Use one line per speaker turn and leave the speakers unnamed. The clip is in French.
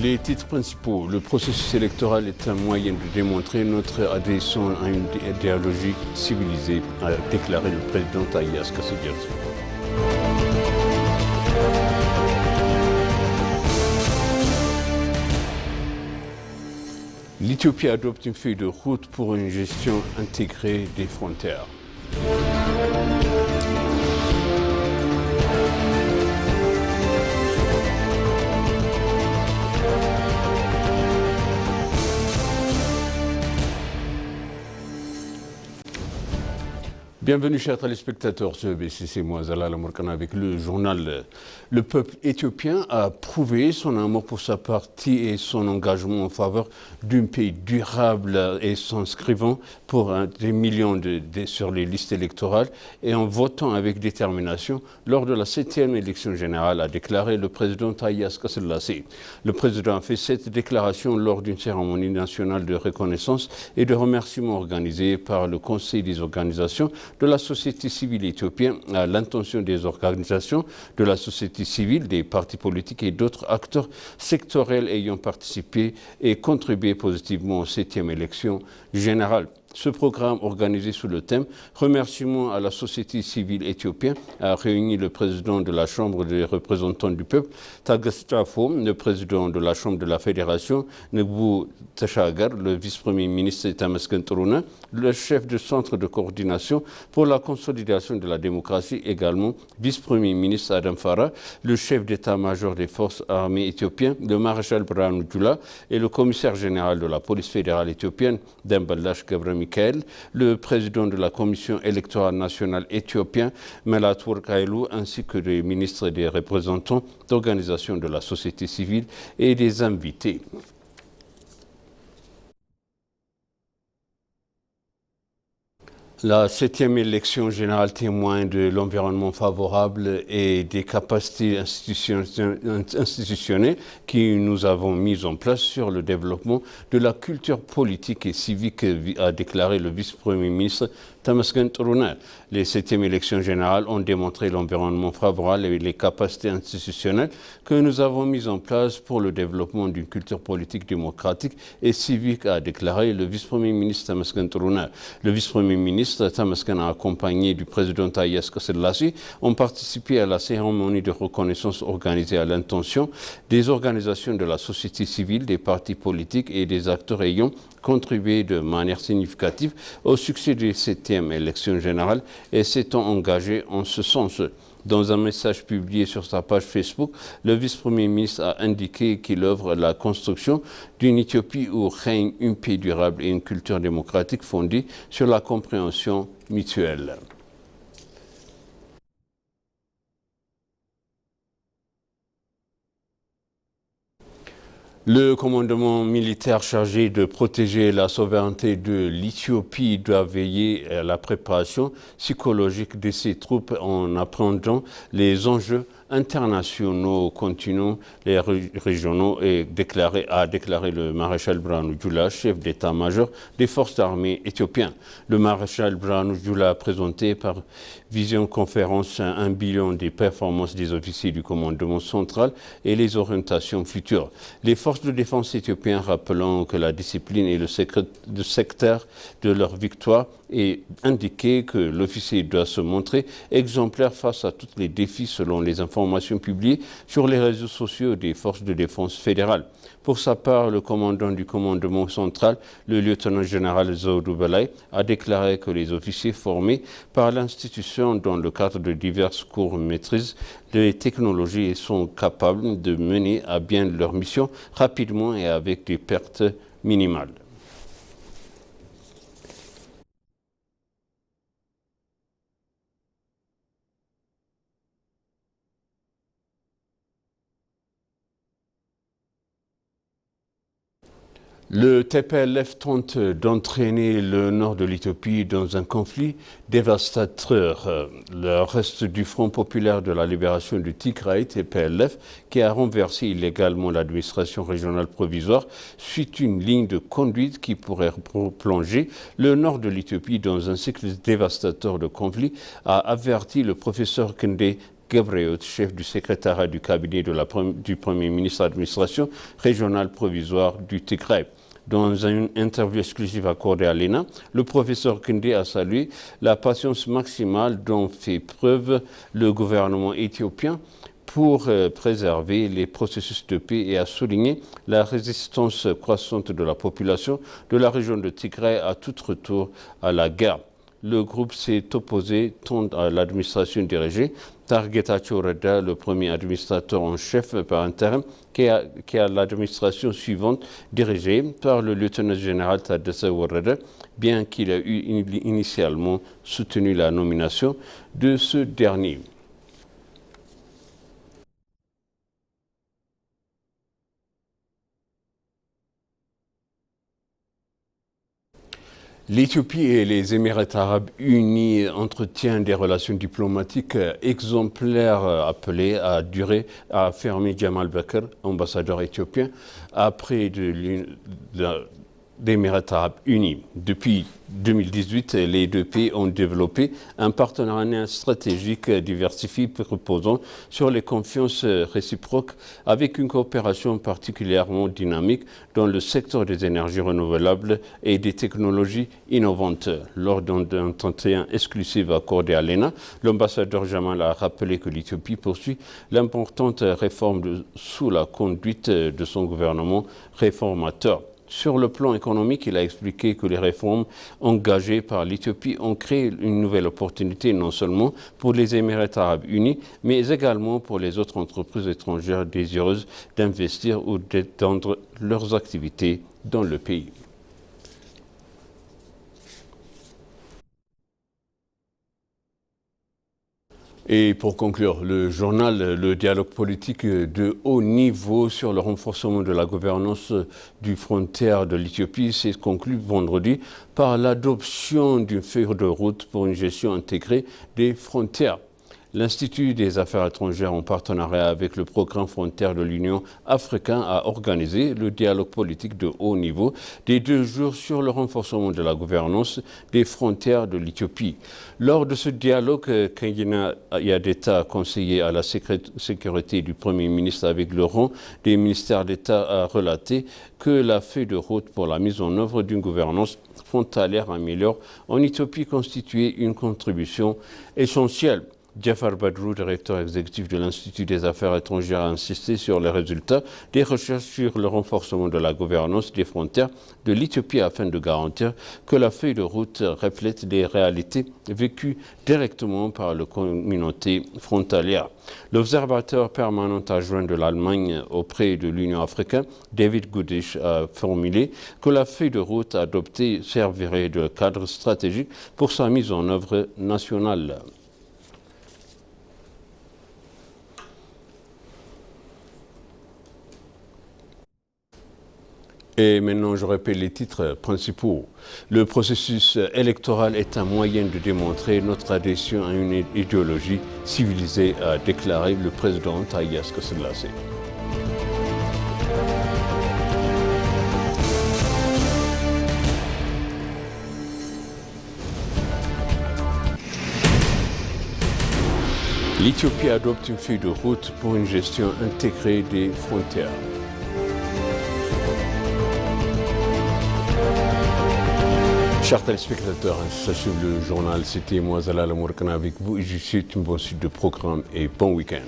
Les titres principaux. Le processus électoral est un moyen de démontrer notre adhésion à une idéologie civilisée, a déclaré le président Taye Asqassi. L'Éthiopie adopte une feuille de route pour une gestion intégrée des frontières. Bienvenue chers téléspectateurs sur BCC, moi Zala Lamorkana avec le journal. Le peuple éthiopien a prouvé son amour pour sa partie et son engagement en faveur d'un pays durable et s'inscrivant pour des millions sur les listes électorales et en votant avec détermination lors de la 7e élection générale, a déclaré le président Taye Asqassi. Le président a fait cette déclaration lors d'une cérémonie nationale de reconnaissance et de remerciement organisée par le Conseil des organisations de la société civile éthiopienne à l'intention des organisations de la société civile, des partis politiques et d'autres acteurs sectoriels ayant participé et contribué positivement aux 7e élections générales. Ce programme, organisé sous le thème « Remerciements à la société civile éthiopienne », a réuni le président de la Chambre des représentants du peuple, Tagessi Chafo, le président de la Chambre de la Fédération, Negbu Tashagar, le vice-premier ministre Tamasken Tourouna, le chef du centre de coordination pour la consolidation de la démocratie, également vice-premier ministre Adam Farah, le chef d'état-major des forces armées éthiopiennes, le maréchal Birhanu Jula et le commissaire général de la police fédérale éthiopienne, Demballash Gebre Michael, le président de la commission électorale nationale éthiopienne, Melaatwork Haïlou, ainsi que les ministres et des représentants d'organisations de la société civile et des invités. La 7e élection générale témoigne de l'environnement favorable et des capacités institutionnelles que nous avons mises en place sur le développement de la culture politique et civique, a déclaré le vice-premier ministre Tamasken Tourouna. Les 7e élections générales ont démontré l'environnement favorable et les capacités institutionnelles que nous avons mises en place pour le développement d'une culture politique démocratique et civique, a déclaré le vice-premier ministre Tamasken Tourouna. Le vice-premier ministre Tamasken, accompagné du président Taye Asqassi, ont participé à la cérémonie de reconnaissance organisée à l'intention des organisations de la société civile, des partis politiques et des acteurs ayant contribué de manière significative au succès de cette 7e élection générale et s'étant engagé en ce sens. Dans un message publié sur sa page Facebook, le vice-premier ministre a indiqué qu'il œuvre à la construction d'une Éthiopie où règne une paix durable et une culture démocratique fondée sur la compréhension mutuelle. Le commandement militaire chargé de protéger la souveraineté de l'Éthiopie doit veiller à la préparation psychologique de ses troupes en appréhendant les enjeux internationaux, continents, les régionaux, et a déclaré le maréchal Birhanu Jula, chef d'état-major des forces armées éthiopiennes. Le maréchal Birhanu Jula a présenté par visioconférence un bilan des performances des officiers du commandement central et les orientations futures. Les forces de défense éthiopiennes rappelant que la discipline est le secteur de leur victoire et indiqué que l'officier doit se montrer exemplaire face à tous les défis selon les informations publiées sur les réseaux sociaux des forces de défense fédérales. Pour sa part, le commandant du commandement central, le lieutenant-général Zewdu Belay, a déclaré que les officiers formés par l'institution dans le cadre de diverses cours maîtrisent les technologies sont capables de mener à bien leur mission rapidement et avec des pertes minimales. Le TPLF tente d'entraîner le nord de l'Éthiopie dans un conflit dévastateur. Le reste du Front populaire de la libération du Tigray, TPLF, qui a renversé illégalement l'administration régionale provisoire, suit une ligne de conduite qui pourrait plonger le nord de l'Éthiopie dans un cycle dévastateur de conflits, a averti le professeur Kende Gebreot, chef du secrétariat du cabinet du Premier ministre administration régionale provisoire du Tigray. Dans une interview exclusive accordée à l'ENA, le professeur Kende a salué la patience maximale dont fait preuve le gouvernement éthiopien pour préserver les processus de paix et a souligné la résistance croissante de la population de la région de Tigray à tout retour à la guerre. Le groupe s'est opposé tant à l'administration dirigée par Getachew Reda, le premier administrateur en chef par intérim, qu'à l'administration suivante dirigée par le lieutenant général Tadesse Warada, bien qu'il ait eu initialement soutenu la nomination de ce dernier. L'Éthiopie et les Émirats arabes unis entretiennent des relations diplomatiques exemplaires appelées à durer, a affirmé Jamal Bakr, ambassadeur éthiopien, après d'Émirats arabes unis. Depuis 2018, les deux pays ont développé un partenariat stratégique diversifié reposant sur les confiances réciproques avec une coopération particulièrement dynamique dans le secteur des énergies renouvelables et des technologies innovantes. Lors d'un entretien exclusif accordé à l'ENA, l'ambassadeur Jamal a rappelé que l'Éthiopie poursuit l'importante réforme sous la conduite de son gouvernement réformateur. Sur le plan économique, il a expliqué que les réformes engagées par l'Éthiopie ont créé une nouvelle opportunité non seulement pour les Émirats arabes unis, mais également pour les autres entreprises étrangères désireuses d'investir ou d'étendre leurs activités dans le pays. Et pour conclure, le journal Le dialogue politique de haut niveau sur le renforcement de la gouvernance du frontière de l'Éthiopie s'est conclu vendredi par l'adoption d'une feuille de route pour une gestion intégrée des frontières. L'Institut des Affaires étrangères, en partenariat avec le programme Frontières de l'Union africaine, a organisé le dialogue politique de haut niveau des 2 jours sur le renforcement de la gouvernance des frontières de l'Éthiopie. Lors de ce dialogue, Kengina Yadeta, conseiller à la sécurité du Premier ministre avec le rang des ministères d'État, a relaté que la feuille de route pour la mise en œuvre d'une gouvernance frontalière améliorée en Éthiopie constituait une contribution essentielle. Jafar Badrou, directeur exécutif de l'Institut des Affaires étrangères, a insisté sur les résultats des recherches sur le renforcement de la gouvernance des frontières de l'Éthiopie afin de garantir que la feuille de route reflète les réalités vécues directement par la communauté frontalière. L'observateur permanent adjoint de l'Allemagne auprès de l'Union africaine, David Gudish, a formulé que la feuille de route adoptée servirait de cadre stratégique pour sa mise en œuvre nationale. Et maintenant, je répète les titres principaux. Le processus électoral est un moyen de démontrer notre adhésion à une idéologie civilisée, a déclaré le président Haïlé Selassie. L'Éthiopie adopte une feuille de route pour une gestion intégrée des frontières. Chers téléspectateurs, sachez le journal, c'était moi Zalal Amourkana avec vous et je vous souhaite une bonne suite de programme et bon week-end.